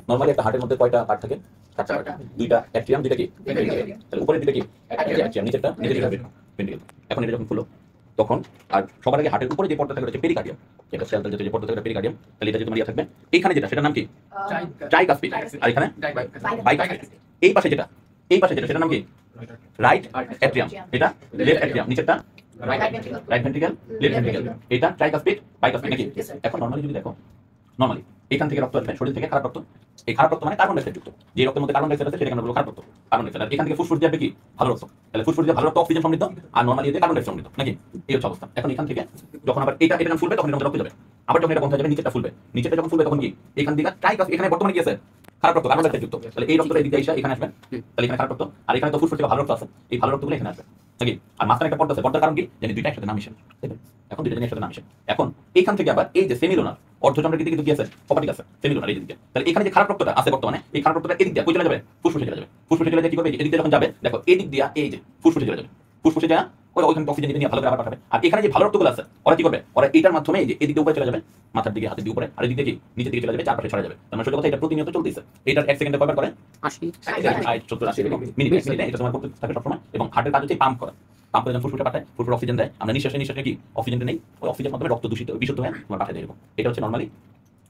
Normally একটা হার্টের মধ্যে কয়টা পার্ট থাকে? চারটা পার্ট। দুইটা অ্যাট্রিয়াম, দুইটা কি ভেন্ট্রিকেল। তাহলে উপরের দিকে কি অ্যাট্রিয়াম, নিচেরটা ভেন্ট্রিকেল। এখন এটা যখন খুলো তখন আর সবার আগে হার্টের উপরে যে পর্দা থাকে হচ্ছে পেরিকার্ডিয়াম, যেটা সেলটা যে পর্দা থাকে পেরিকার্ডিয়াম। তাহলে এটা যদি তোমার ইয়া থাকবে এইখানে যেটা সেটার নাম কি? ট্রাইকাসপিড। আর এখানে বাইকাসপিড। এই পাশে যেটা সেটার নাম কি? রাইট অ্যাট্রিয়াম, এটা লেফট অ্যাট্রিয়াম, নিচেরটা রাইট ভেন্ট্রিকেল, লেফট ভেন্ট্রিকেল। এটা ট্রাইকাসপিড বাইকাসপিড নাকি? এখন নরমালি যদি দেখো, নরমালি এখান থেকে রক্ত আসবে শরীর থেকে খারাপ রক্ত। এই খারাপ রক্ত মানে কার্বন ডাইঅক্সাইড যুক্ত, যে রক্তের মধ্যে কার্বন ডাইঅক্সাইড আছে সেটাকে আমরা বলবো খারাপ রক্ত, কার্বন ডাইঅক্সাইড। আর এখান থেকে ফুসফুস দিয়ে কি ভালো রক্ত। তাহলে ফুসফুস দিয়ে ভালো রক্ত অক্সিজেন সমৃদ্ধ, আর নরমালি এতে কার্বন ডাইঅক্সাইড সমৃদ্ধ নাকি? এই হচ্ছে অবস্থা। এখন এখান থেকে যখন আবার এটা যখন ফুলবে তখন এটা রক্ত যাবে, আবার যখন এটা বন্ধ হয়ে যাবে নিচেরটা ফুলবে, নিচেরটা যখন ফুলবে তখন কি এখান থেকে ট্রাইকাস, এখানে বর্তমানে কি আছে? খারাপ রক্ত, কার্বন ডাইঅক্সাইড যুক্ত। তাহলে এই রক্তটা এদিকে এসে এখানে আসবে, তাহলে এখানে খারাপ রক্ত, আর এখানে তো ফুসফুস থেকে ভালো রক্ত আছে, এই ভালো রক্তগুলো এখানে আসবে নাকি? আর মাঝখানে একটা পর্দা আছে, পর্দার কারণ কি জানি দুইটা একসাথে নাম মিশে। এখন দুইটা জিনিস একসাথে নাম মিশে। এখন এইখান থেকে আবার এই যে সেমিলোনার অর্ধচন্দ্রের দিকে কি আছে? অপাটিক আছে, সেমিলোনার এই দিকে। তাহলে এখানে যে খারাপ রক্তটা আছে বর্তমানে, এই খারাপ রক্তটা এদিক দিয়ে কই চলে যাবে? ফুসফুসে চলে যাবে। ফুসফুসে চলে যায় কি করবে? এদিক দিয়ে যখন যাবে দেখো এদিক দিয়ে এই যে ফুসফুসে চলে যাবে, ফুসফুসে যা ওইখানে অক্সিজেন নিয়ে ভালো করে আবার পাঠাবে। আর এখানে যে ভালো রক্তগুলো আছে ওরা কি করবে? ওরা এটার মাধ্যমে এই যে এদিকে উপরে চলে যাবে, মাথার দিকে, হাতের দিকে উপরে, আর এদিকে কি নিচের দিকে চলে যাবে, চারপাশে ছড়া যাবে। তার মানে সত্যি কথা এটা প্রতিনিয়ত চলতেছে। এটার 1 সেকেন্ডে কয়বার করে? 80 70 80 মিনিট এটা তোমার করতে থাকে সবসময়। এবং হার্টের কাজ হচ্ছে পাম্প করা। পাম্প করে যখন ফুসফুসে পাঠায়, ফুসফুস অক্সিজেন দেয়, আমরা নিঃশ্বাসে কি অক্সিজেনটা নেই, ওই অক্সিজেনের মাধ্যমে রক্ত দূষিত বিশুদ্ধ হয়ে তোমার পাঠায় দেয়। এরকম এটা হচ্ছে নরমালি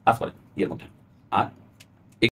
কাজ করে ইয়ের মধ্যে। আর